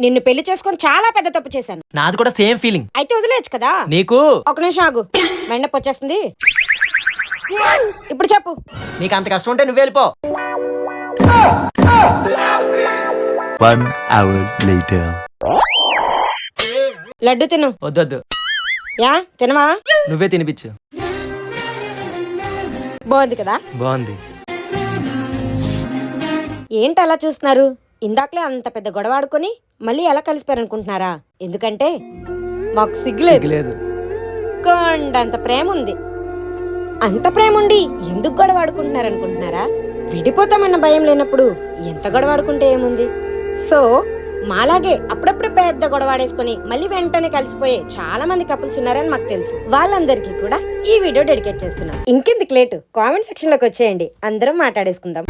నిన్ను పెళ్లి చేసుకొని చాలా పెద్ద తప్పు చేశాను. నాది కూడా సేమ్ ఫీలింగ్. అయితే వదిలేయచ్చు కదా. నీకు ఒక నిమిషం ఆగు, మెండప్ వచ్చేస్తుంది. ఇప్పుడు చెప్పు. నీకు అంత కష్టం ఉంటే నువ్వు వెళ్ళిపో. 1 hour later. లడ్డు తిను. వద్దొద్దు, యా తినవా? నువ్వే తినిపించు. బాగుంది కదా? బాగుంది. ఏంటి అలా చూస్తున్నారు? ఇందాకలే అంత పెద్ద గొడవ ఆడుకొని మళ్ళీ ఎలా కలిసిపోయారనుకుంటున్నారా? ఎందుకంటే మాకు సిగ్గులేదు. లేదు. కొండంత ప్రేమ ఉంది. అంత ప్రేమ ఉండి ఎందుకు గొడవ ఆడుకుంటున్నారనుకుంటున్నారా? విడిపోతామన్న భయం లేనప్పుడు ఎంత గొడవ ఆడుకుంటే ఏముంది? సో మాలాగే అప్పుడప్పుడు పెద్ద గొడవ ఆడేసుకుని మళ్ళీ వెంటనే కలిసిపోయే చాలా మంది కపుల్స్ ఉన్నారని మాకు తెలుసు. వాళ్ళందరికీ కూడా ఈ వీడియో డెడికేట్ చేస్తున్నాం. ఇంకెందుకు లేటు, కామెంట్ సెక్షన్ లోకి వచ్చేయండి, అందరం మాట్లాడేసుకుందాం.